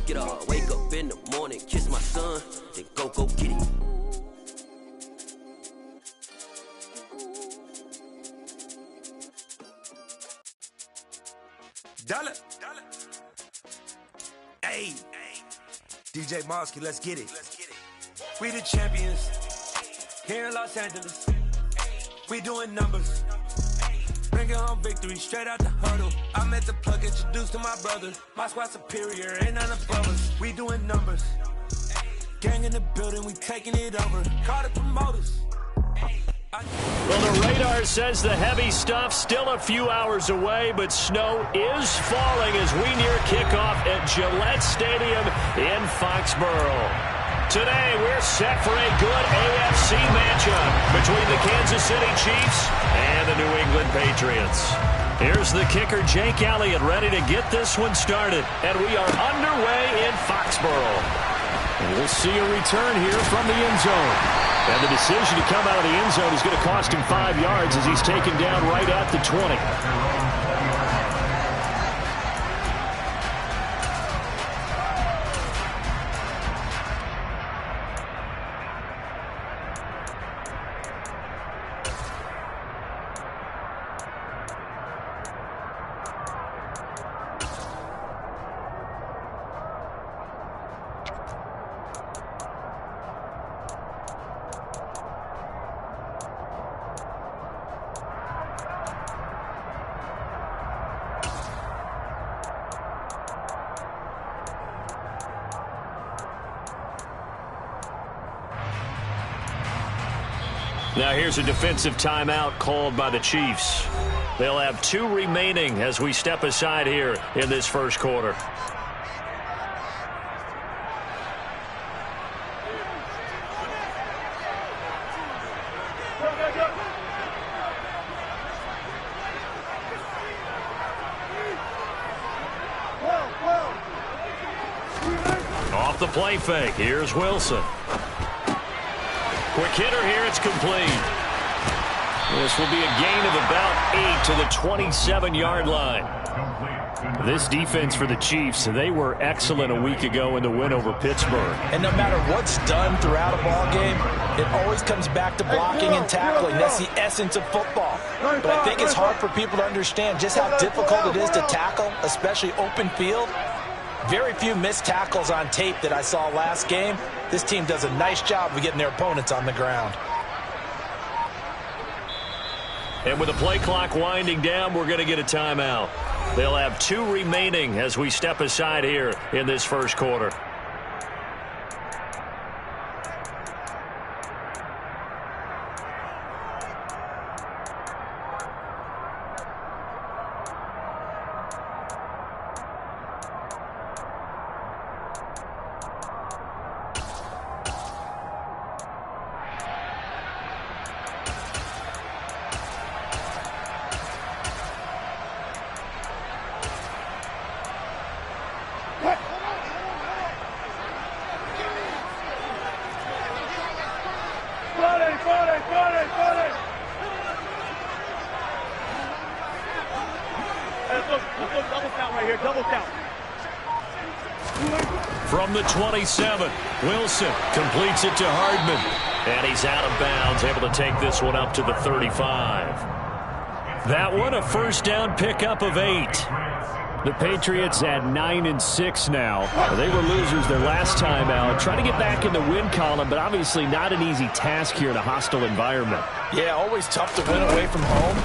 get up, wake up in the morning, kiss my son, then go get it. Dollar. Hey, DJ Mosky, let's get it. We the champions here in Los Angeles. We doing numbers. Bringing home victory straight out the huddle. I met the plug, introduced to my brother. My squad superior, ain't none above us. We doing numbers. Gang in the building, we taking it over. Call the promoters. Well, the radar says the heavy stuff still a few hours away, but snow is falling as we near kickoff at Gillette Stadium in Foxborough. Today, we're set for a good AFC matchup between the Kansas City Chiefs and the New England Patriots. Here's the kicker, Jake Elliott, ready to get this one started. And we are underway in Foxborough. And we'll see a return here from the end zone. And the decision to come out of the end zone is going to cost him 5 yards as he's taken down right at the 20. Now here's a defensive timeout called by the Chiefs. They'll have 2 remaining as we step aside here in this first quarter. Off the play fake, here's Wilson. Quick hitter here, it's complete. This will be a gain of about 8 to the 27-yard line. This defense for the Chiefs, they were excellent a week ago in the win over Pittsburgh. And no matter what's done throughout a ball game, it always comes back to blocking and tackling. That's the essence of football. But I think it's hard for people to understand just how difficult it is to tackle, especially open field. Very few missed tackles on tape that I saw last game. This team does a nice job of getting their opponents on the ground. And with the play clock winding down, we're going to get a timeout. They'll have 2 remaining as we step aside here in this first quarter. From the 27, Wilson completes it to Hardman. And he's out of bounds, able to take this one up to the 35. That one, a first down pickup of 8. The Patriots at 9-6 now. They were losers their last time out. Trying to get back in the win column, but obviously not an easy task here in a hostile environment. Yeah, always tough to win away from home.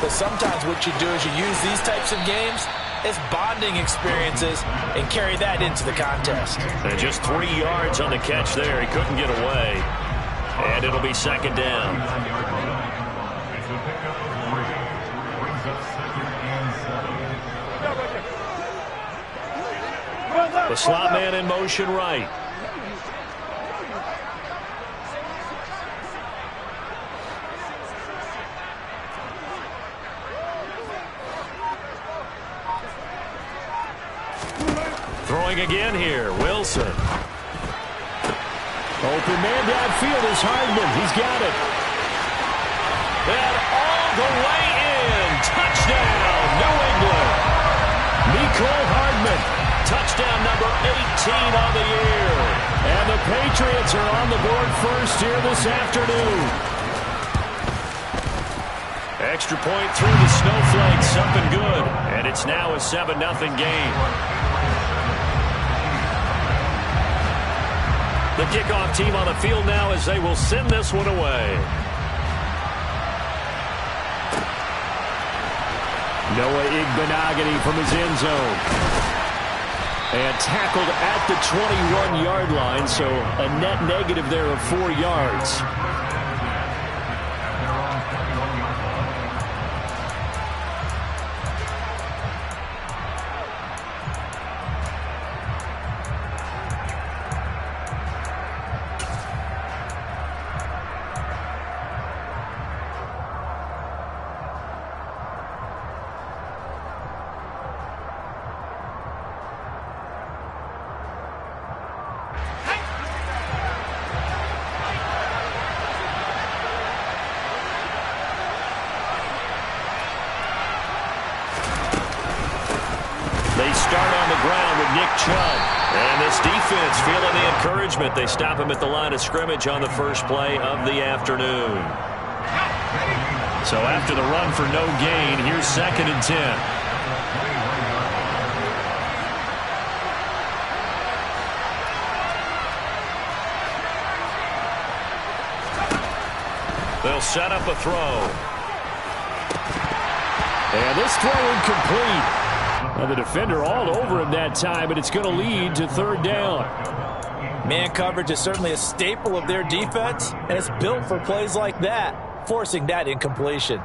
But sometimes what you do is you use these types of games as bonding experiences and carry that into the contest. And just 3 yards on the catch there. He couldn't get away. And it'll be second down. The slot man in motion right. Throwing again here, Wilson. Open man downfield is Hardman. He's got it. And all the way in. Touchdown, New England. Nicole Hardman. Touchdown number on the year. And the Patriots are on the board first here this afternoon. Extra point through the Snowflakes, up and good. And it's now a 7-0 game. The kickoff team on the field now as they will send this one away. Noah Igbenogany from his end zone. And tackled at the 21-yard line, so a net negative there of 4 yards. They start on the ground with Nick Chubb. And this defense feeling the encouragement. They stop him at the line of scrimmage on the first play of the afternoon. So after the run for no gain, here's 2nd and 10. They'll set up a throw. And this throw incomplete. And the defender all over him that time, but it's going to lead to 3rd down. Man coverage is certainly a staple of their defense, and it's built for plays like that, forcing that incompletion.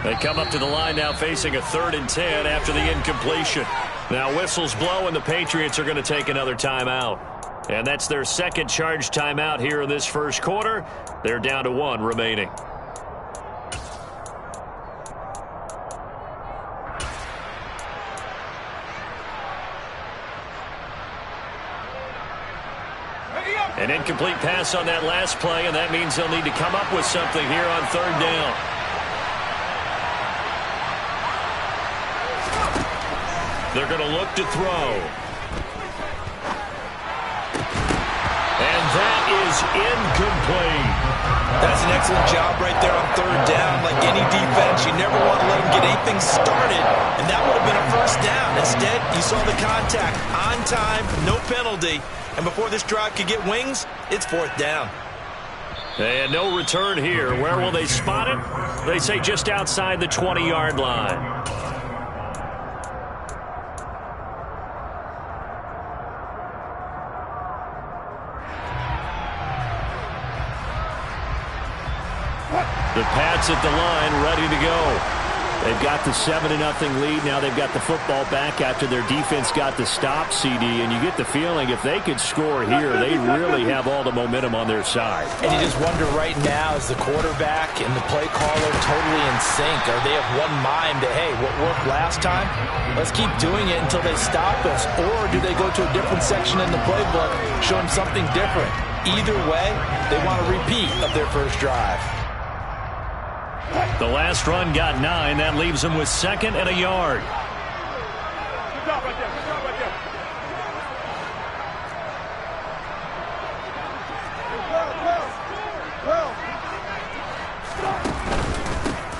They come up to the line now facing a 3rd and 10 after the incompletion. Now whistles blow and the Patriots are going to take another timeout. And that's their 2nd charge timeout here in this first quarter. They're down to 1 remaining. An incomplete pass on that last play, and that means they'll need to come up with something here on 3rd down. They're going to look to throw. And that is incomplete. That's an excellent job right there on 3rd down. Like any defense, you never want to let them get anything started, and that would have been a 1st down. Instead, you saw the contact on time, no penalty, and before this drive could get wings, it's 4th down. And no return here. Where will they spot it? They say just outside the 20-yard line. The Pats at the line, ready to go. They've got the 7-0 lead. Now they've got the football back after their defense got the stop, CD. And you get the feeling if they could score here, they really have all the momentum on their side. And you just wonder right now, is the quarterback and the play caller totally in sync? Are they of one mind that, hey, what worked last time? Let's keep doing it until they stop us. Or do they go to a different section in the playbook, show them something different? Either way, they want a repeat of their first drive. The last run got 9. That leaves them with 2nd and a yard. Good job right there. Good job right there.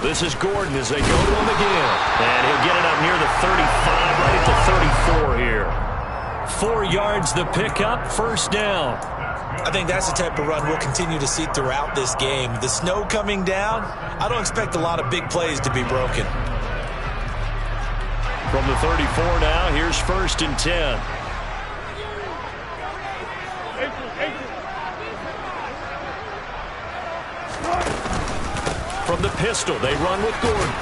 This is Gordon as they go to him again. And he'll get it up near the 35, right at the 34 here. 4 yards the pickup, 1st down. I think that's the type of run we'll continue to see throughout this game. The snow coming down, I don't expect a lot of big plays to be broken. From the 34 now, here's 1st and 10. From the pistol, they run with Gordon.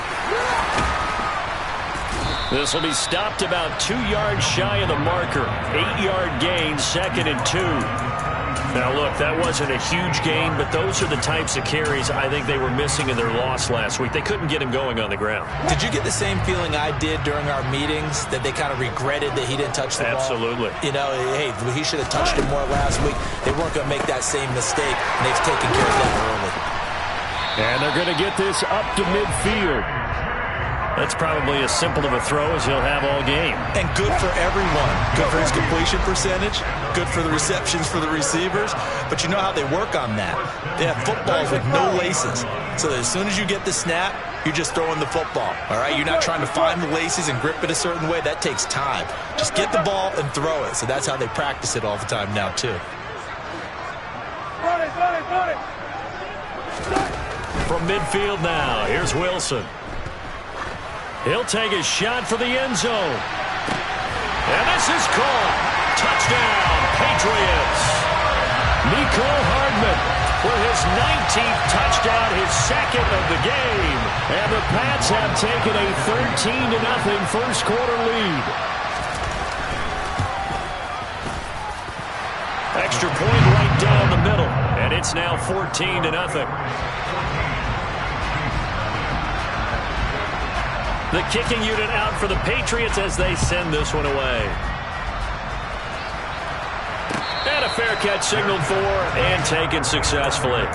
This will be stopped about 2 yards shy of the marker. 8-yard gain, 2nd and 2. Now, look, that wasn't a huge gain, but those are the types of carries I think they were missing in their loss last week. They couldn't get him going on the ground. Did you get the same feeling I did during our meetings, that they kind of regretted that he didn't touch the ball? Absolutely. You know, hey, he should have touched it more last week. They weren't going to make that same mistake, and they've taken care of that early. And they're going to get this up to midfield. That's probably as simple of a throw as he'll have all game. And good for everyone. Good for his completion percentage. Good for the receptions for the receivers. But you know how they work on that. They have footballs with no laces. So that as soon as you get the snap, you're just throwing the football. All right? You're not trying to find the laces and grip it a certain way. That takes time. Just get the ball and throw it. So that's how they practice it all the time now, too. From midfield now, here's Wilson. He'll take a shot for the end zone. And this is caught. Touchdown, Patriots. Mecole Hardman for his 19th touchdown, his second of the game. And the Pats have taken a 13-0 first quarter lead. Extra point right down the middle. And it's now 14-0. The kicking unit out for the Patriots as they send this one away. And a fair catch signaled for and taken successfully.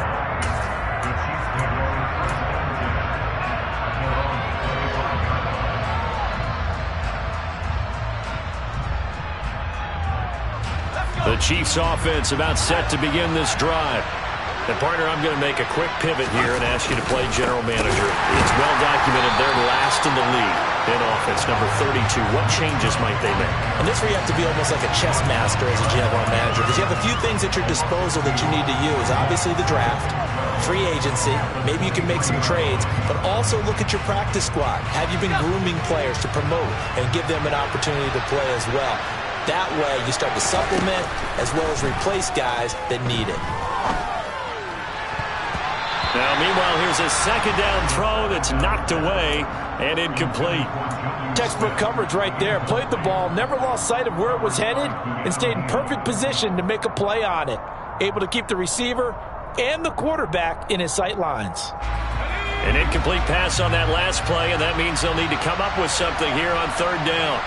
The Chiefs offense about set to begin this drive. And, partner, I'm going to make a quick pivot here and ask you to play general manager. It's well documented they're last in the league in offense, number 32. What changes might they make? And this where you have to be almost like a chess master as a general manager, because you have a few things at your disposal that you need to use. Obviously the draft, free agency, maybe you can make some trades, but also look at your practice squad. Have you been grooming players to promote and give them an opportunity to play as well? That way you start to supplement as well as replace guys that need it. Now, meanwhile, here's a second down throw that's knocked away and incomplete. Textbook coverage right there. Played the ball, never lost sight of where it was headed, and stayed in perfect position to make a play on it. Able to keep the receiver and the quarterback in his sight lines. An incomplete pass on that last play, and that means they'll need to come up with something here on third down.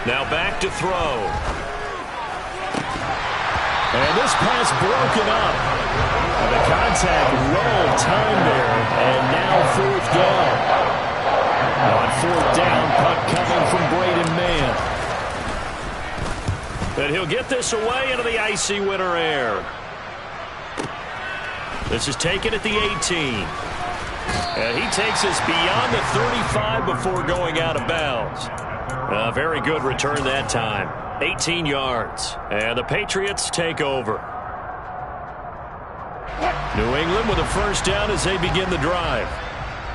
Now back to throw. And this pass broken up. And the contact well timed there. And now fourth down. On fourth down, punt coming from Braden Mann. But he'll get this away into the icy winter air. This is taken at the 18. And he takes us beyond the 35 before going out of bounds. A very good return that time. 18 yards. And the Patriots take over. New England with a first down as they begin the drive.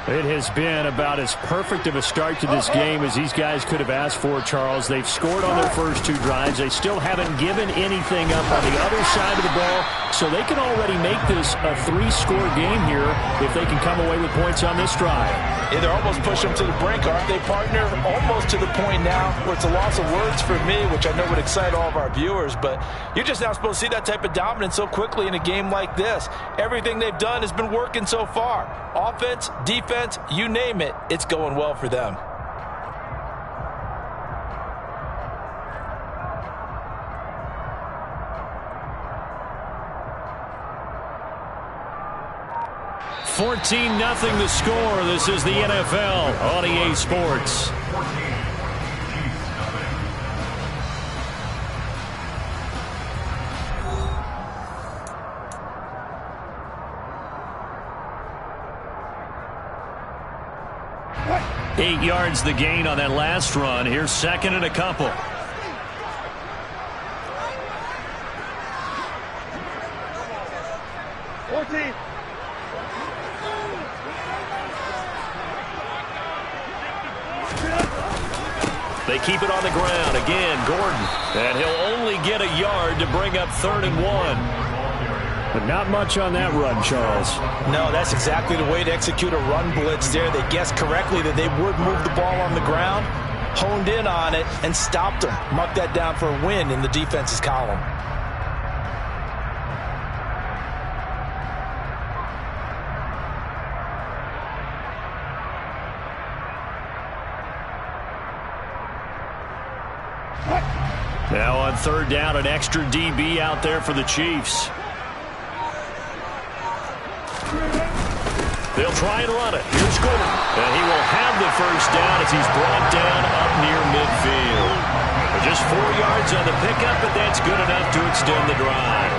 It has been about as perfect of a start to this game as these guys could have asked for, Charles. They've scored on their first two drives. They still haven't given anything up on the other side of the ball, so they can already make this a three-score game here if they can come away with points on this drive. Yeah, they're almost pushing them to the brink, aren't they, partner? Almost to the point now where it's a loss of words for me, which I know would excite all of our viewers, but you're just not supposed to see that type of dominance so quickly in a game like this. Everything they've done has been working so far. Offense, defense, you name it, it's going well for them. $14-0 the score. This is the NFL on EA Sports. What? 8 yards the gain on that last run. Here's second and a couple. They keep it on the ground. Again, Gordon. And he'll only get a yard to bring up 3rd and 1. But not much on that run, Charles. No, that's exactly the way to execute a run blitz there. They guessed correctly that they would move the ball on the ground. honed in on it and stopped them. Mark that down for a win in the defense's column. Now on third down, an extra DB out there for the Chiefs. They'll try and run it. Here's Gordon. And he will have the first down as he's brought down up near midfield. Just 4 yards on the pickup, but that's good enough to extend the drive.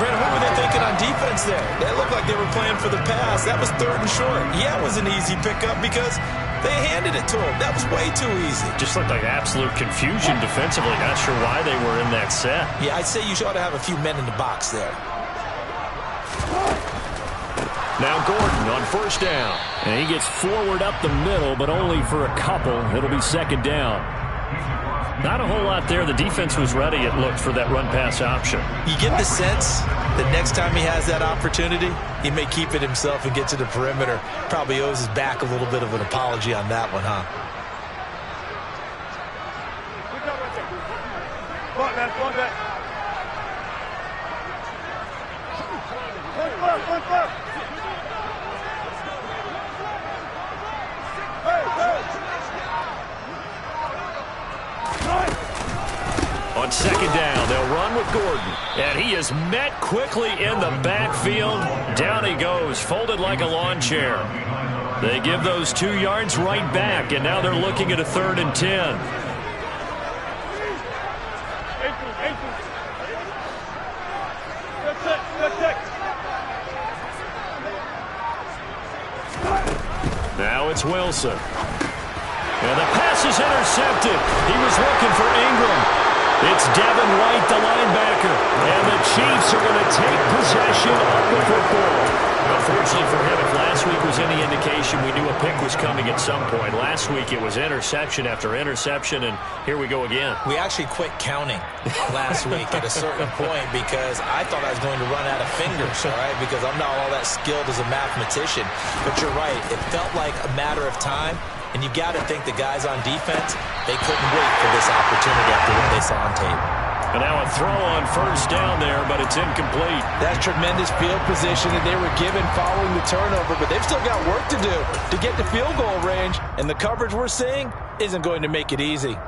Brent, what were they thinking on defense there? They looked like they were playing for the pass. That was 3rd and short. Yeah, it was an easy pickup because they handed it to him. That was way too easy. Just looked like absolute confusion defensively. Not sure why they were in that set. Yeah, I'd say you ought to have a few men in the box there. Now Gordon on first down. And he gets forward up the middle, but only for a couple. It'll be second down. Not a whole lot there. The defense was ready, it looked, for that run-pass option. You get the sense that next time he has that opportunity, he may keep it himself and get to the perimeter. Probably owes his back a little bit of an apology on that one, huh? On second down, they'll run with Gordon. And he is met quickly in the backfield. Down he goes, folded like a lawn chair. They give those 2 yards right back, and now they're looking at a 3rd and 10. Now it's Wilson. And the pass is intercepted. He was looking for Ingram. It's Devin White, the linebacker. And the Chiefs are going to take possession of the football. Unfortunately for him, if last week was any indication, we knew a pick was coming at some point. Last week it was interception after interception, and here we go again. We actually quit counting last week at a certain point because I thought I was going to run out of fingers, all right, because I'm not all that skilled as a mathematician. But you're right. It felt like a matter of time. And you got to think the guys on defense, they couldn't wait for this opportunity after what they saw on tape. And now a throw on first down there, but it's incomplete. That's tremendous field position that they were given following the turnover, but they've still got work to do to get to field goal range. And the coverage we're seeing isn't going to make it easy.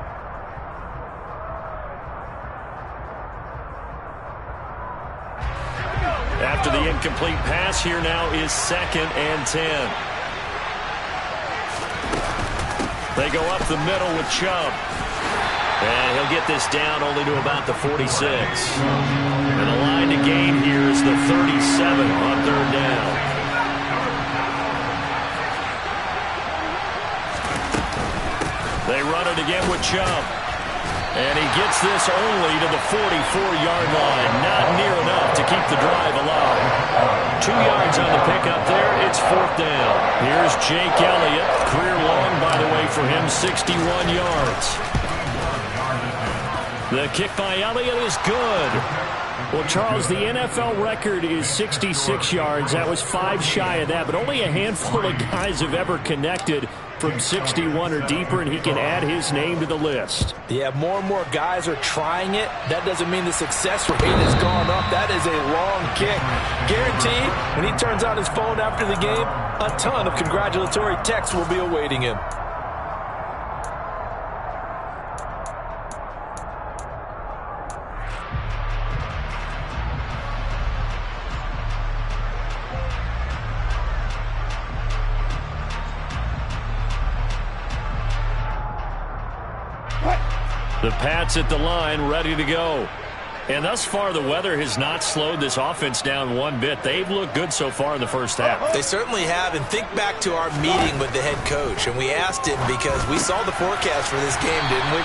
After the incomplete pass, here now is 2nd and 10. They go up the middle with Chubb. And he'll get this down only to about the 46. And the line to gain here is the 37 on 3rd down. They run it again with Chubb. And he gets this only to the 44-yard line. Not near enough to keep the drive alive. 2 yards on the pickup there. It's 4th down. Here's Jake Elliott. Career long, by the way, for him, 61 yards. The kick by Elliott is good. Well, Charles, the NFL record is 66 yards. That was 5 shy of that, but only a handful of guys have ever connected from 61 or deeper, and he can add his name to the list. Yeah, more and more guys are trying it. That doesn't mean the success rate has gone up. That is a long kick. Guaranteed, when he turns on his phone after the game, a ton of congratulatory texts will be awaiting him. The Pats at the line, ready to go. And thus far, the weather has not slowed this offense down one bit. They've looked good so far in the first half. They certainly have. And think back to our meeting with the head coach. And we asked him because we saw the forecast for this game, didn't we?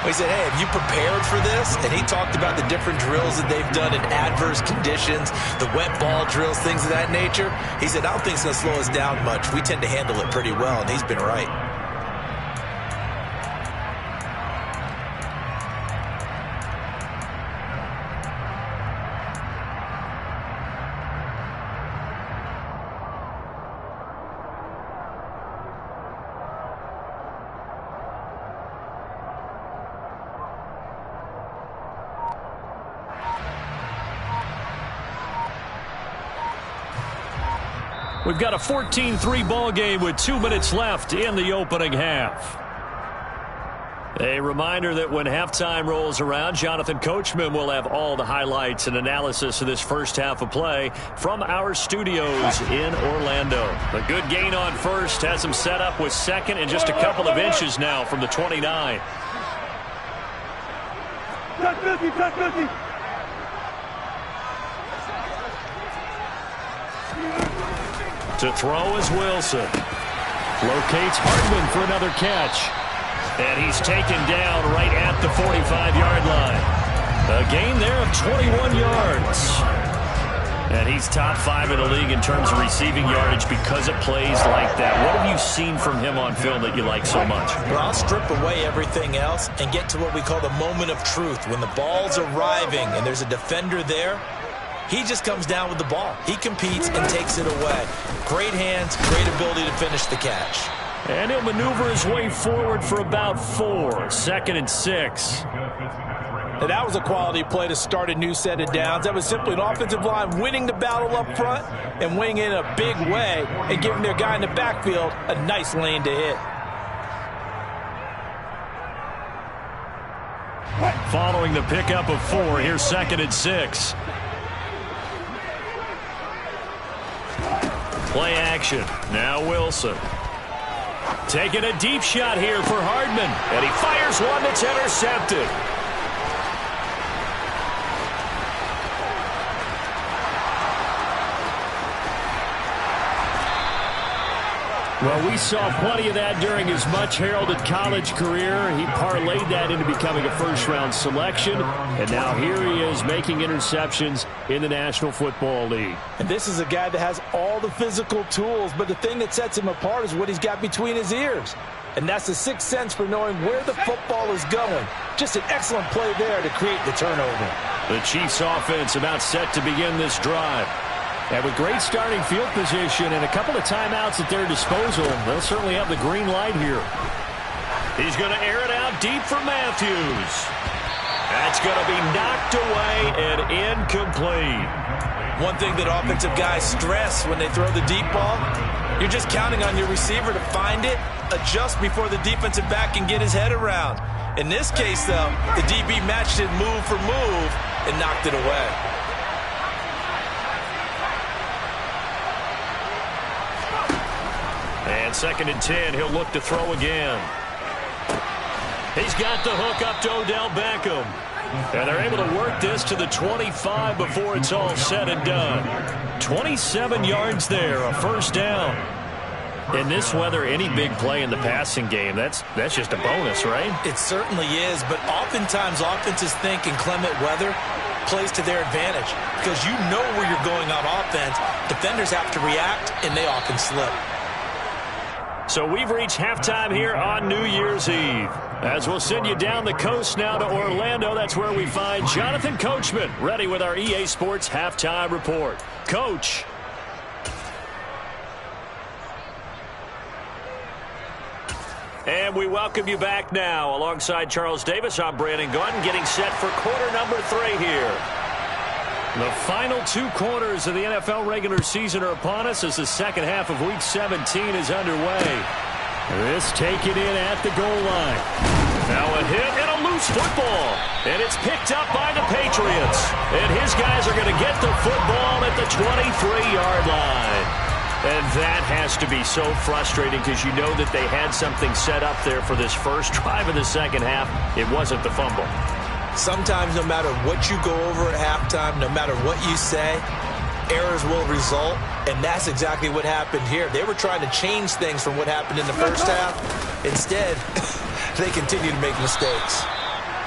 We said, hey, have you prepared for this? And he talked about the different drills that they've done in adverse conditions, the wet ball drills, things of that nature. He said, I don't think it's going to slow us down much. We tend to handle it pretty well, and he's been right. We've got a 14-3 ball game with 2 minutes left in the opening half. A reminder that when halftime rolls around, Jonathan Coachman will have all the highlights and analysis of this first half of play from our studios in Orlando. A good gain on first has him set up with second and just a couple of inches now from the 29. Touch 50, touch 50. To throw is Wilson. Locates Hardman for another catch. And he's taken down right at the 45-yard line. A gain there of 21 yards. And he's top 5 in the league in terms of receiving yardage because of plays like that. What have you seen from him on film that you like so much? Well, I'll strip away everything else and get to what we call the moment of truth. When the ball's arriving and there's a defender there, he just comes down with the ball. He competes and takes it away. Great hands, great ability to finish the catch. And he'll maneuver his way forward for about 4. 2nd and 6. Now, that was a quality play to start a new set of downs. That was simply an offensive line winning the battle up front and winning it in a big way and giving their guy in the backfield a nice lane to hit. Following the pickup of 4, here's 2nd and 6. Play action. Now Wilson. Taking a deep shot here for Hardman. And he fires one that's intercepted. Well, we saw plenty of that during his much-heralded college career. He parlayed that into becoming a first-round selection. And now here he is making interceptions in the National Football League. And this is a guy that has all the physical tools, but the thing that sets him apart is what he's got between his ears. And that's the sixth sense for knowing where the football is going. Just an excellent play there to create the turnover. The Chiefs offense about set to begin this drive. And with great starting field position and a couple of timeouts at their disposal, they'll certainly have the green light here. He's going to air it out deep for Matthews. That's going to be knocked away and incomplete. One thing that offensive guys stress when they throw the deep ball, you're just counting on your receiver to find it, adjust before the defensive back can get his head around. In this case, though, the DB matched it move for move and knocked it away. And 2nd and 10, he'll look to throw again. He's got the hook up to Odell Beckham. And they're able to work this to the 25 before it's all said and done. 27 yards there, a first down. In this weather, any big play in the passing game, that's just a bonus, right? It certainly is, but oftentimes offenses think in clement weather plays to their advantage because you know where you're going on offense. Defenders have to react, and they often slip. So we've reached halftime here on New Year's Eve. As we'll send you down the coast now to Orlando, that's where we find Jonathan Coachman, ready with our EA Sports Halftime Report. Coach. And we welcome you back now. Alongside Charles Davis, I'm Brandon Gunn, getting set for quarter number 3 here. The final 2 quarters of the NFL regular season are upon us as the second half of Week 17 is underway. This taken in at the goal line. Now a hit and a loose football. And it's picked up by the Patriots. And his guys are going to get the football at the 23-yard line. And that has to be so frustrating because you know that they had something set up there for this first drive of the second half. It wasn't the fumble. Sometimes no matter what you go over at halftime, no matter what you say, errors will result, and that's exactly what happened here. They were trying to change things from what happened in the first half. Instead, they continue to make mistakes.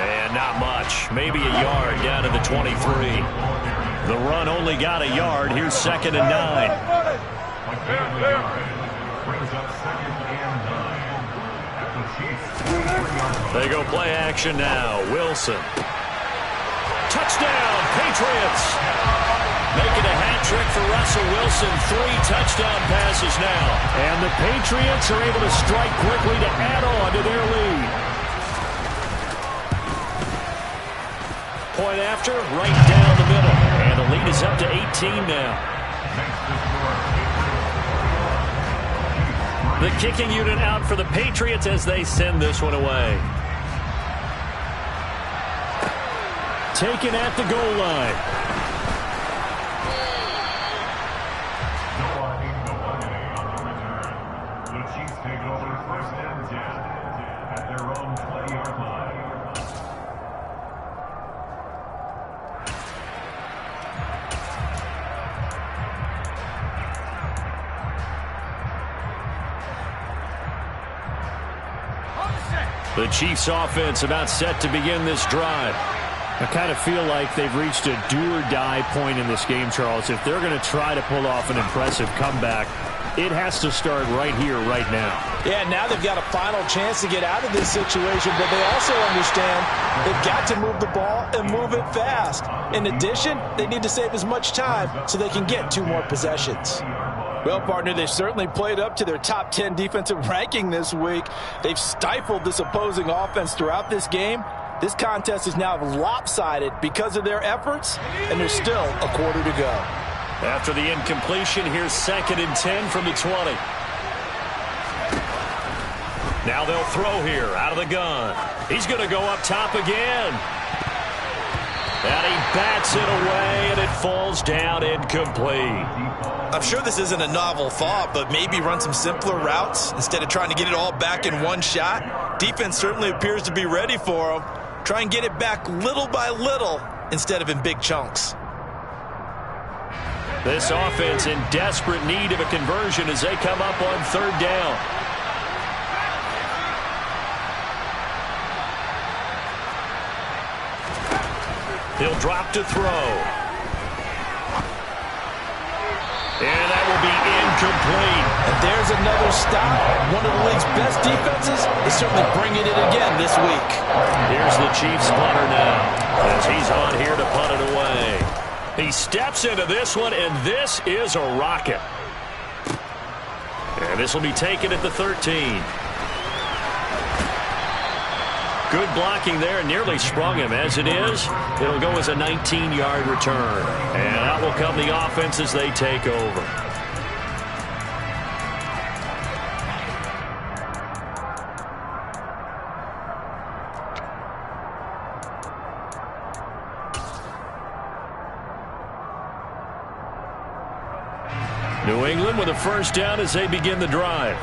And not much. Maybe a yard down to the 23. The run only got a yard. Here's 2nd and 9. They go play action now. Wilson. Touchdown, Patriots. Making a hat trick for Russell Wilson. 3 touchdown passes now. And the Patriots are able to strike quickly to add on to their lead. Point after, right down the middle. And the lead is up to 18 now. The kicking unit out for the Patriots as they send this one away. Taken at the goal line. The Chiefs take over first and 10 at their own 20-yard line. The Chiefs offense about set to begin this drive. I kind of feel like they've reached a do-or-die point in this game, Charles. If they're going to try to pull off an impressive comeback, it has to start right here, right now. Yeah, now they've got a final chance to get out of this situation, but they also understand they've got to move the ball and move it fast. In addition, they need to save as much time so they can get 2 more possessions. Well, partner, they've certainly played up to their top 10 defensive ranking this week. They've stifled this opposing offense throughout this game. This contest is now lopsided because of their efforts, and there's still a quarter to go. After the incompletion, here's 2nd and 10 from the 20. Now they'll throw here out of the gun. He's going to go up top again. And he bats it away, and it falls down incomplete. I'm sure this isn't a novel thought, but maybe run some simpler routes instead of trying to get it all back in one shot. Defense certainly appears to be ready for him. Try and get it back little by little instead of in big chunks. This offense in desperate need of a conversion as they come up on 3rd down. He'll drop to throw. And that will be incomplete. And there's another stop. One of the league's best defenses is certainly bringing it again this week. Here's the Chiefs punter now as he's on here to punt it away. He steps into this one, and this is a rocket. And this will be taken at the 13. Good blocking there, nearly sprung him. As it is, it'll go as a 19-yard return. And out will come the offense as they take over. New England with a 1st down as they begin the drive.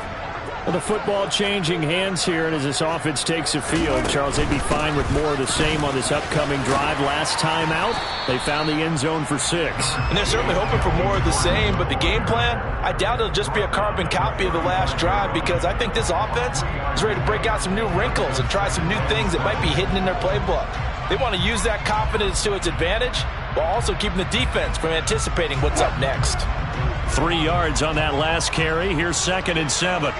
Well, the football changing hands here, and as this offense takes the field, Charles, they'd be fine with more of the same on this upcoming drive. Last time out, they found the end zone for 6. And they're certainly hoping for more of the same, but the game plan, I doubt it'll just be a carbon copy of the last drive, because I think this offense is ready to break out some new wrinkles and try some new things that might be hidden in their playbook. They want to use that confidence to its advantage while also keeping the defense from anticipating what's up next. 3 yards on that last carry. Here's 2nd and 7.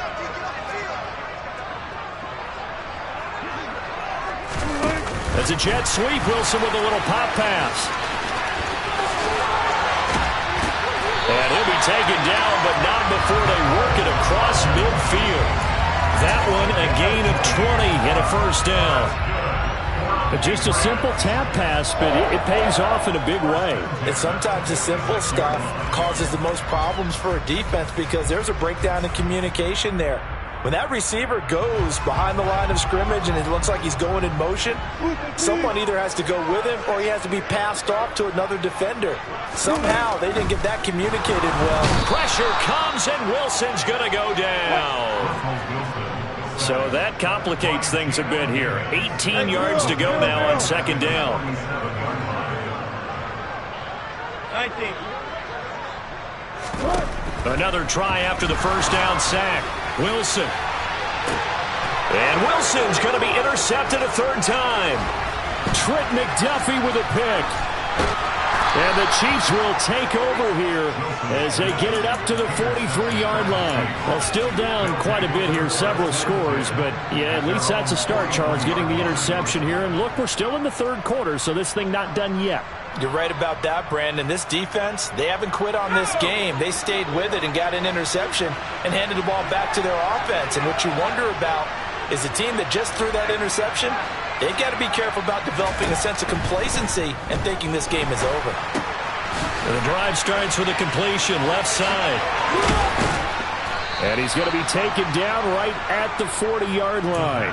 It's a jet sweep. Wilson with a little pop pass. And he'll be taken down, but not before they work it across midfield. That one a gain of 20 and a 1st down. Just a simple tap pass, but it pays off in a big way. And sometimes the simple stuff causes the most problems for a defense because there's a breakdown in communication there. When that receiver goes behind the line of scrimmage and it looks like he's going in motion, someone either has to go with him or he has to be passed off to another defender. Somehow they didn't get that communicated well. Pressure comes and Wilson's going to go down. So that complicates things a bit here. 18 yards to go now on 2nd down. 19. Another try after the 1st down sack. Wilson. And Wilson's going to be intercepted a 3rd time. Trent McDuffie with a pick. And the Chiefs will take over here as they get it up to the 43-yard line. Well, still down quite a bit here, several scores, but yeah, at least that's a start, Charles, getting the interception here. And look, we're still in the 3rd quarter, so this thing not done yet. You're right about that, Brandon. This defense, they haven't quit on this game. They stayed with it and got an interception and handed the ball back to their offense. And what you wonder about is the team that just threw that interception, they've got to be careful about developing a sense of complacency and thinking this game is over. And the drive starts with a completion left side. And he's going to be taken down right at the 40-yard line.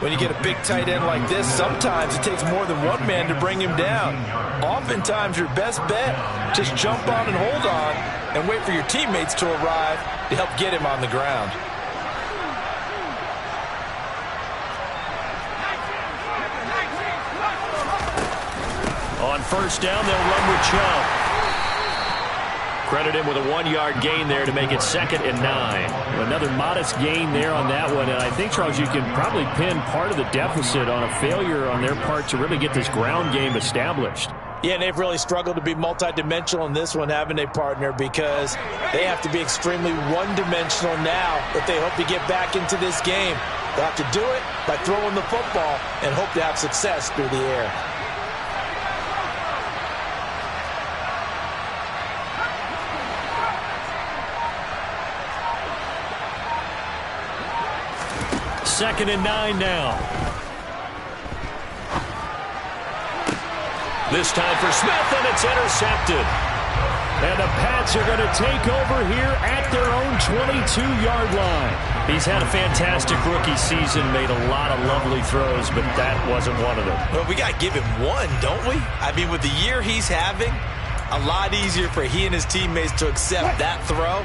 When you get a big tight end like this, sometimes it takes more than one man to bring him down. Oftentimes, your best bet, just jump on and hold on and wait for your teammates to arrive to help get him on the ground. On first down, they'll run with Chubb. Credit him with a 1-yard gain there to make it 2nd and 9. Another modest gain there on that one. And I think, Charles, you can probably pin part of the deficit on a failure on their part to really get this ground game established. Yeah, and they've really struggled to be multidimensional in this one, haven't they, partner? Because they have to be extremely one-dimensional now if they hope to get back into this game. They'll have to do it by throwing the football and hope to have success through the air. Second and 9 now. This time for Smith, and it's intercepted. And the Pats are going to take over here at their own 22-yard line. He's had a fantastic rookie season, made a lot of lovely throws, but that wasn't one of them. Well, we got to give him one, don't we? I mean, with the year he's having, a lot easier for he and his teammates to accept that throw,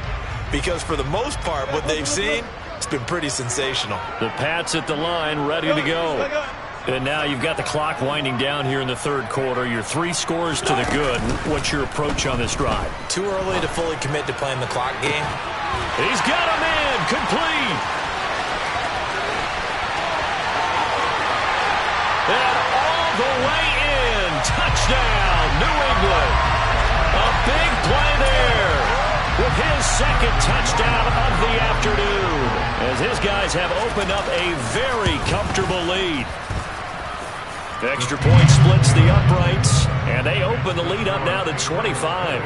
because for the most part, what they've seen, it's been pretty sensational. The Pats at the line, ready to go. And now you've got the clock winding down here in the third quarter. You're 3 scores to the good. What's your approach on this drive? Too early to fully commit to playing the clock game. He's got a man. Complete. And all the way in. Touchdown, New England. A big play there with his 2nd touchdown of the afternoon, as his guys have opened up a very comfortable lead. The extra point splits the uprights, and they open the lead up now to 25.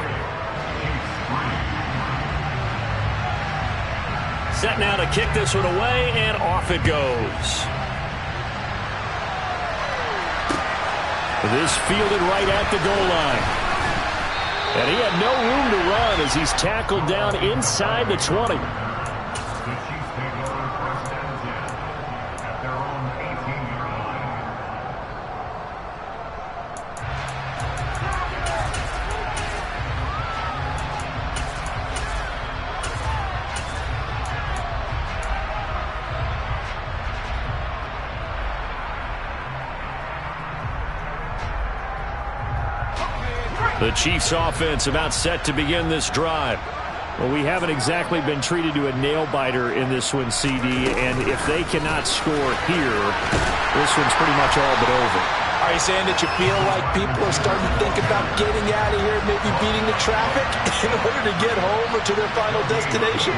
Set now to kick this one away, and off it goes. This fielded right at the goal line. And he had no room to run as he's tackled down inside the 20. The Chiefs take over 1st and 10 at their own 18-yard line. The Chiefs offense about set to begin this drive. Well, we haven't exactly been treated to a nail-biter in this one, CD, and if they cannot score here, this one's pretty much all but over. Are you saying that you feel like people are starting to think about getting out of here, maybe beating the traffic in order to get home or to their final destination?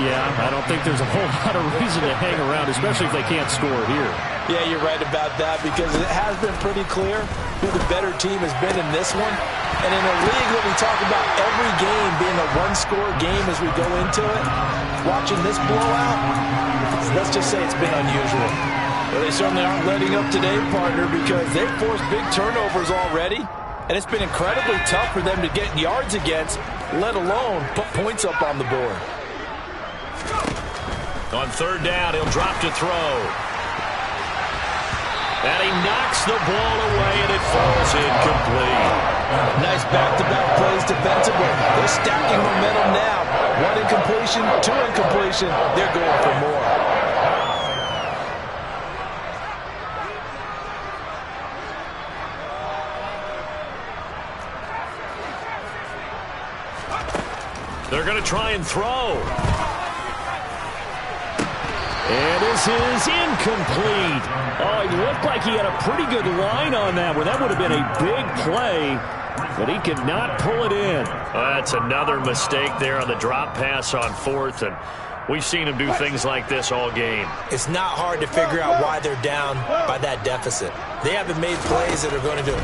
Yeah, I don't think there's a whole lot of reason to hang around, especially if they can't score here. Yeah, you're right about that, because it has been pretty clear who the better team has been in this one. And in a league that we talk about every game being a one-score game as we go into it, watching this blowout, let's just say it's been unusual. Well, they certainly aren't letting up today, partner, because they've forced big turnovers already, and it's been incredibly tough for them to get yards against, let alone put points up on the board. On 3rd down, he'll drop to throw. And he knocks the ball away, and it falls incomplete. Nice back-to-back plays defensively. They're stacking momentum now. 1 incompletion, 2 incompletion. They're going for more. They're going to try and throw. And this is incomplete. Oh, he looked like he had a pretty good line on that one. That would have been a big play, but he could not pull it in. That's another mistake there on the drop pass on 4th, and we've seen him do things like this all game. It's not hard to figure out why they're down by that deficit. They haven't made plays that are going to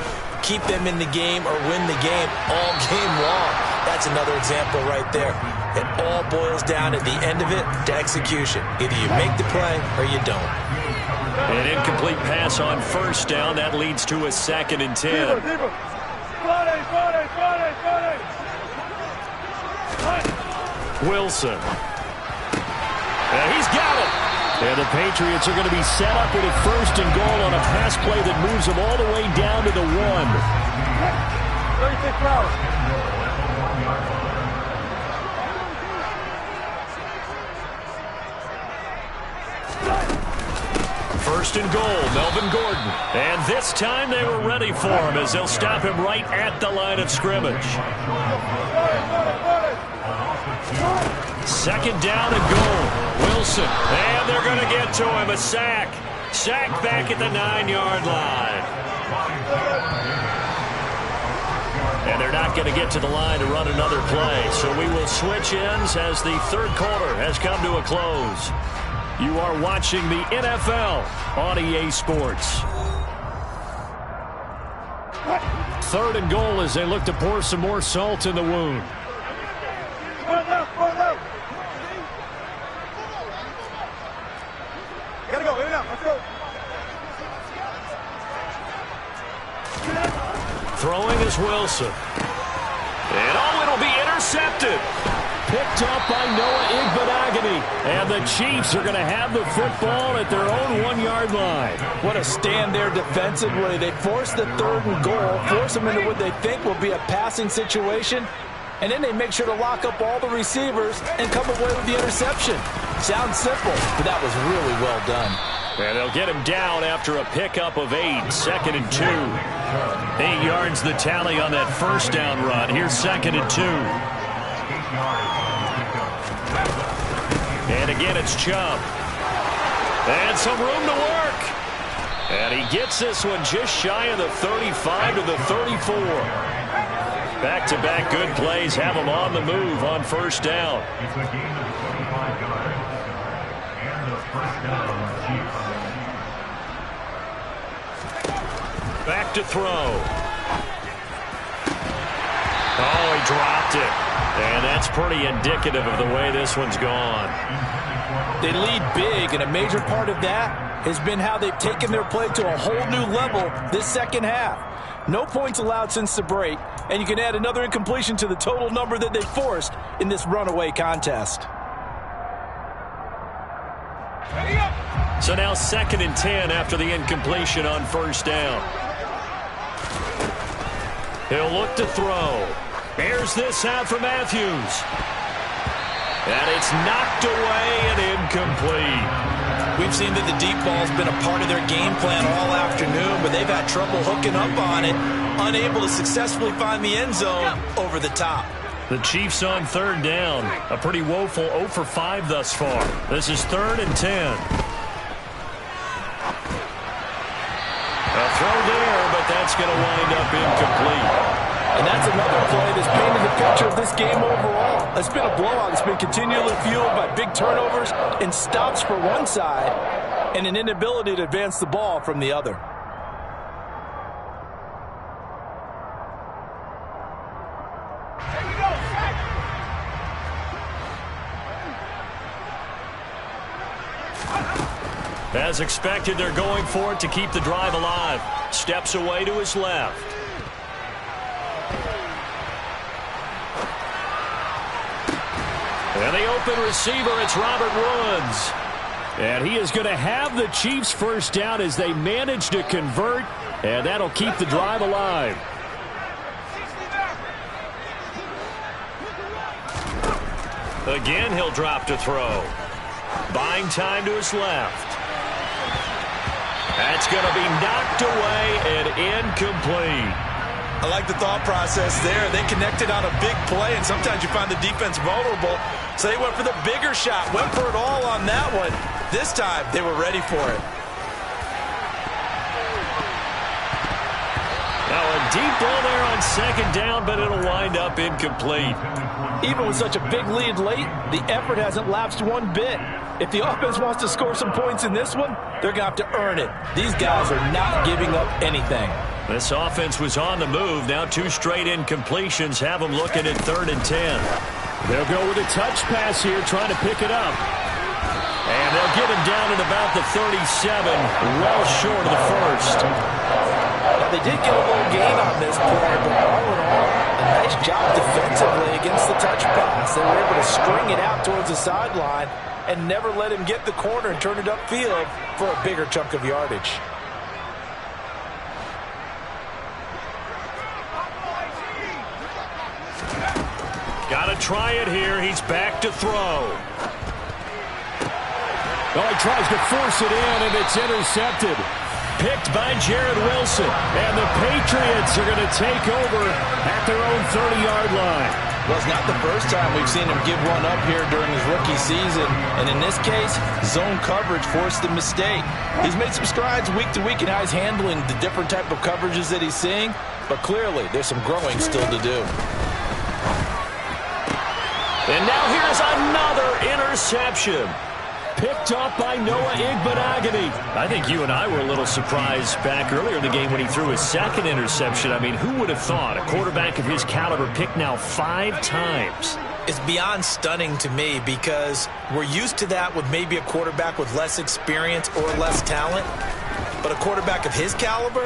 keep them in the game or win the game all game long. That's another example right there. It all boils down at the end of it to execution. Either you make the play or you don't. An incomplete pass on 1st down. That leads to a 2nd and 10. Wilson He's got it. And the Patriots are going to be set up with a 1st and goal on a pass play that moves them all the way down to the 1. 36 rounds. First and goal, Melvin Gordon. And this time they were ready for him as they'll stop him right at the line of scrimmage. 2nd down and goal. Wilson. And they're going to get to him. A sack. Sack back at the 9-yard line. And they're not going to get to the line to run another play. So we will switch ends as the 3rd quarter has come to a close. You are watching the NFL on EA Sports. 3rd and goal as they look to pour some more salt in the wound. Gotta go, let's go. Throwing is Wilson. And it'll be intercepted. Picked up by Noah Igbenogany. And the Chiefs are going to have the football at their own 1-yard line. What a stand there defensively. They force the 3rd and goal, force them into what they think will be a passing situation, and then they make sure to lock up all the receivers and come away with the interception. Sounds simple, but that was really well done. And they'll get him down after a pickup of 8, 2nd and 2. 8 yards the tally on that 1st down run. Here's 2nd and 2. And again, it's Chubb. And some room to work. And he gets this one just shy of the 35 to the 34. Back-to-back good plays have him on the move on 1st down. It's a gain of 25 yards and the 1st down on Chiefs. Back to throw. Oh, he dropped it. And that's pretty indicative of the way this one's gone. They lead big, and a major part of that has been how they've taken their play to a whole new level this 2nd half. No points allowed since the break, and you can add another incompletion to the total number that they forced in this runaway contest. So now 2nd and 10 after the incompletion on 1st down. He'll look to throw. Here's this out for Matthews. And it's knocked away and incomplete. We've seen that the deep ball's been a part of their game plan all afternoon, but they've had trouble hooking up on it, unable to successfully find the end zone over the top. The Chiefs on 3rd down. A pretty woeful 0 for 5 thus far. This is 3rd and 10. A throw there, but that's going to wind up incomplete. And that's another play that's painted the picture of this game overall. It's been a blowout. It's been continually fueled by big turnovers and stops for one side and an inability to advance the ball from the other. As expected, they're going for it to keep the drive alive. Steps away to his left. And the open receiver, it's Robert Woods. And he is going to have the Chiefs 1st down as they manage to convert, and that'll keep the drive alive. Again, he'll drop to throw. Buying time to his left. That's going to be knocked away and incomplete. I like the thought process there. They connected on a big play, and sometimes you find the defense vulnerable. So they went for the bigger shot, went for it all on that one. This time, they were ready for it. Now a deep ball there on 2nd down, but it'll wind up incomplete. Even with such a big lead late, the effort hasn't lapsed one bit. If the offense wants to score some points in this one, they're going to have to earn it. These guys are not giving up anything. This offense was on the move. Now 2 straight incompletions have them looking at 3rd and 10. They'll go with a touch pass here, trying to pick it up. And they'll get him down at about the 37, well short of the 1st. Now, they did get a little gain on this play, but all in all, a nice job defensively against the touch pass. They were able to string it out towards the sideline and never let him get the corner and turn it upfield for a bigger chunk of yardage. Got to try it here. He's back to throw. Oh, he tries to force it in, and it's intercepted. Picked by Jared Wilson. And the Patriots are going to take over at their own 30-yard line. Well, it's not the first time we've seen him give one up here during his rookie season. And in this case, zone coverage forced the mistake. He's made some strides week to week in how he's handling the different type of coverages that he's seeing. But clearly, there's some growing still to do. And now here's another interception. Picked up by Noah Igbenogany. I think you and I were a little surprised back earlier in the game when he threw his second interception. I mean, who would have thought a quarterback of his caliber picked now 5 times? It's beyond stunning to me because we're used to that with maybe a quarterback with less experience or less talent. But a quarterback of his caliber,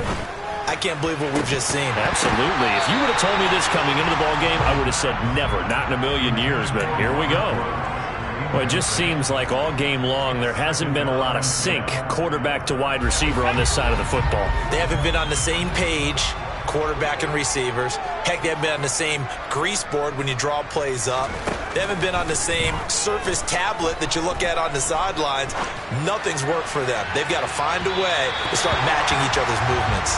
I can't believe what we've just seen. Absolutely. If you would have told me this coming into the ball game, I would have said never, not in a million years, but here we go. Well, it just seems like all game long there hasn't been a lot of sync quarterback to wide receiver on this side of the football. They haven't been on the same page, quarterback and receivers. Heck, they haven't been on the same grease board when you draw plays up. They haven't been on the same surface tablet that you look at on the sidelines. Nothing's worked for them. They've got to find a way to start matching each other's movements.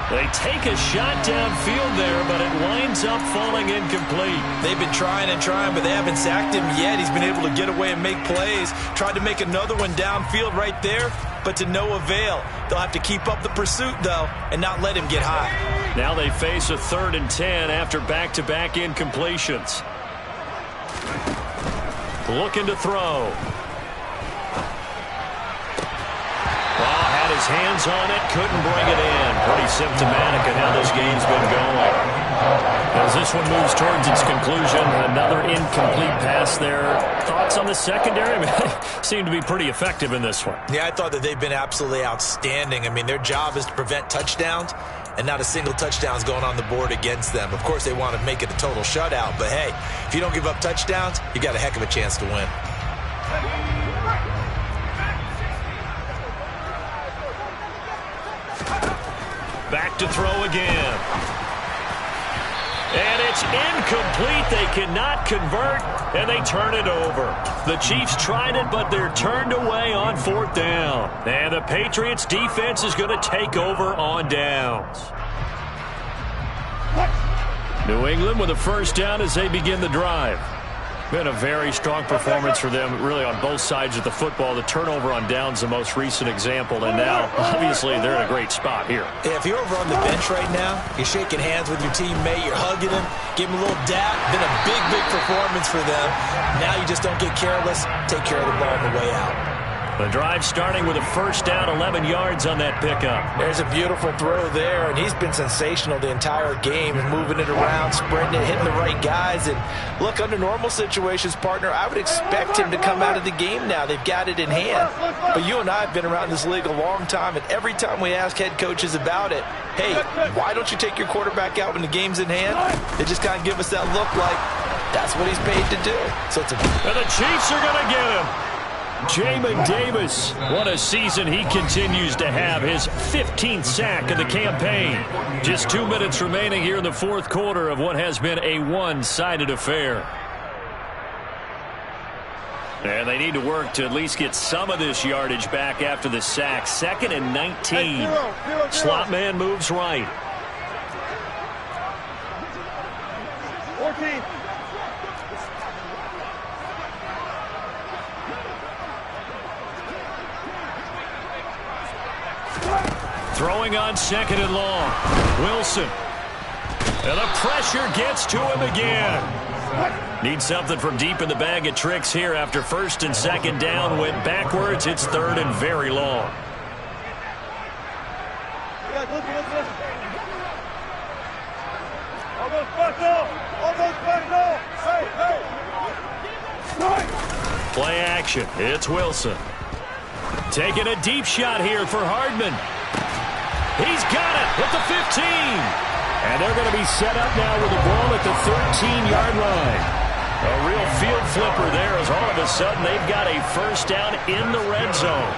They take a shot downfield there, but it winds up falling incomplete. They've been trying and trying, but they haven't sacked him yet. He's been able to get away and make plays. Tried to make another one downfield right there, but to no avail. They'll have to keep up the pursuit, though, and not let him get high. Now they face a 3rd and 10 after back-to-back incompletions. Looking to throw. His hands on it, couldn't bring it in. Pretty symptomatic of how this game's been going. As this one moves towards its conclusion, another incomplete pass there. Thoughts on the secondary? I mean, they seem to be pretty effective in this one. Yeah, I thought that they've been absolutely outstanding. I mean, their job is to prevent touchdowns, and not a single touchdown's going on the board against them. Of course, they want to make it a total shutout, but hey, if you don't give up touchdowns, you got a heck of a chance to win. Back to throw again. And it's incomplete. They cannot convert, and they turn it over. The Chiefs tried it, but they're turned away on 4th down. And the Patriots defense is going to take over on downs. New England with a 1st down as they begin the drive. Been a very strong performance for them, really, on both sides of the football. The turnover on downs, the most recent example, and now, obviously, they're in a great spot here. Yeah, if you're over on the bench right now, you're shaking hands with your teammate, you're hugging him, give him a little dap. Been a big, big performance for them. Now you just don't get careless. Take care of the ball on the way out. The drive starting with a 1st down, 11 yards on that pickup. There's a beautiful throw there, and he's been sensational the entire game, moving it around, spreading it, hitting the right guys. And look, under normal situations, partner, I would expect him to come out of the game now. They've got it in hand. But you and I have been around this league a long time, and every time we ask head coaches about it, hey, why don't you take your quarterback out when the game's in hand? They just kind of give us that look like that's what he's paid to do. So it's and the Chiefs are going to get him. Jamin Davis, what a season he continues to have. His 15th sack of the campaign. Just 2 minutes remaining here in the 4th quarter of what has been a one-sided affair. And they need to work to at least get some of this yardage back after the sack. 2nd and 19. Slot man moves right. 14. Throwing on 2nd and long. Wilson. And the pressure gets to him again. Need something from deep in the bag of tricks here after 1st and 2nd down. Went backwards. It's 3rd and very long. Play action. It's Wilson. Taking a deep shot here for Hardman. He's got it at the 15. And they're going to be set up now with the ball at the 13-yard line. A real field flipper there as all of a sudden they've got a first down in the red zone.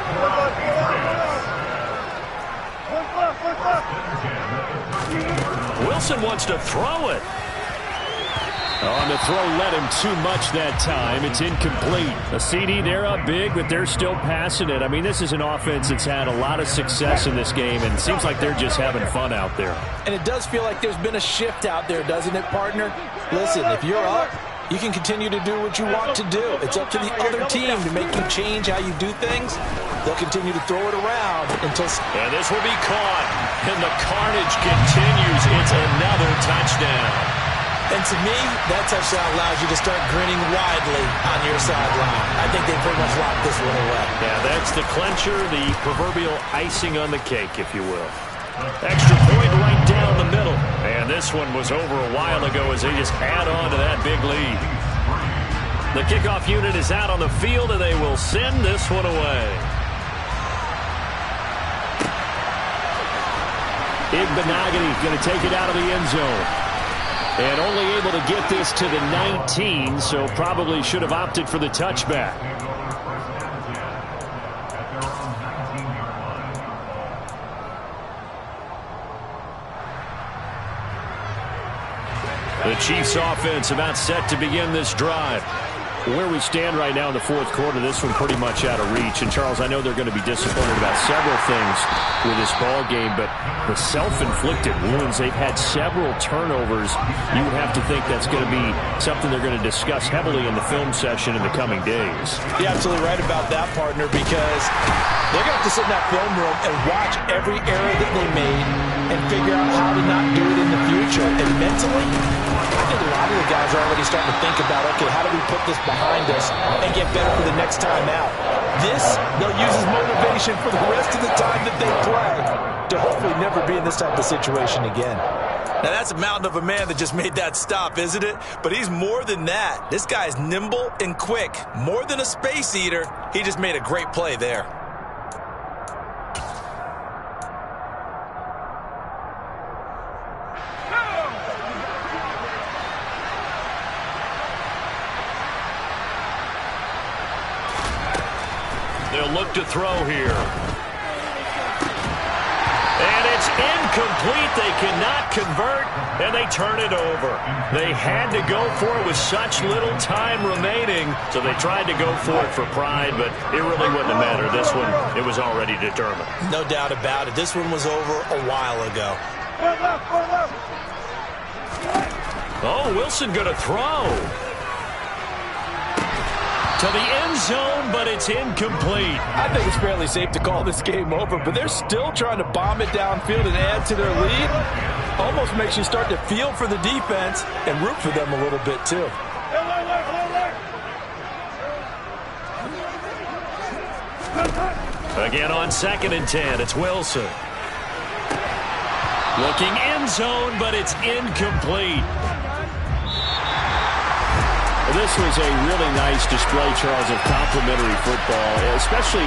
Wilson wants to throw it. On the throw led him too much that time. It's incomplete. A CD, they're up big, but they're still passing it. I mean, this is an offense that's had a lot of success in this game, and it seems like they're just having fun out there. And it does feel like there's been a shift out there, doesn't it, partner? Listen, if you're up, you can continue to do what you want to do. It's up to the other team to make you change how you do things. They'll continue to throw it around until... And this will be caught, and the carnage continues. It's another touchdown. And to me, that touchdown allows you to start grinning widely on your sideline. I think they pretty much locked this one away. Yeah, that's the clincher, the proverbial icing on the cake, if you will. Extra point right down the middle. And this one was over a while ago as they just add on to that big lead. The kickoff unit is out on the field, and they will send this one away. Igbenogany going to take it out of the end zone. And only able to get this to the 19, so probably should have opted for the touchback. The Chiefs offense about set to begin this drive. Where we stand right now in the fourth quarter, this one pretty much out of reach. And, Charles, I know they're going to be disappointed about several things with this ball game, but the self-inflicted wounds, they've had several turnovers. You would have to think that's going to be something they're going to discuss heavily in the film session in the coming days. You're absolutely right about that, partner, because they're going to have to sit in that film room and watch every error that they made and figure out how to not do it in the future. And mentally, I think a lot of the guys are already starting to think about, okay, how do we put this behind us and get better for the next time out? This, they'll use as motivation for the rest of the time that they play to hopefully never be in this type of situation again. Now, that's a mountain of a man that just made that stop, isn't it? But he's more than that. This guy's nimble and quick. More than a space eater, he just made a great play there. They'll look to throw here. And it's incomplete. They cannot convert, and they turn it over. They had to go for it with such little time remaining, so they tried to go for it for pride, but it really wouldn't have mattered. This one, it was already determined. No doubt about it. This one was over a while ago. Oh, Wilson going to throw. To the end zone, but it's incomplete. I think it's fairly safe to call this game over, but they're still trying to bomb it downfield and add to their lead. Almost makes you start to feel for the defense and root for them a little bit, too. Again on 2nd and 10, it's Wilson. Looking end zone, but it's incomplete. This was a really nice display, Charles, of complimentary football, especially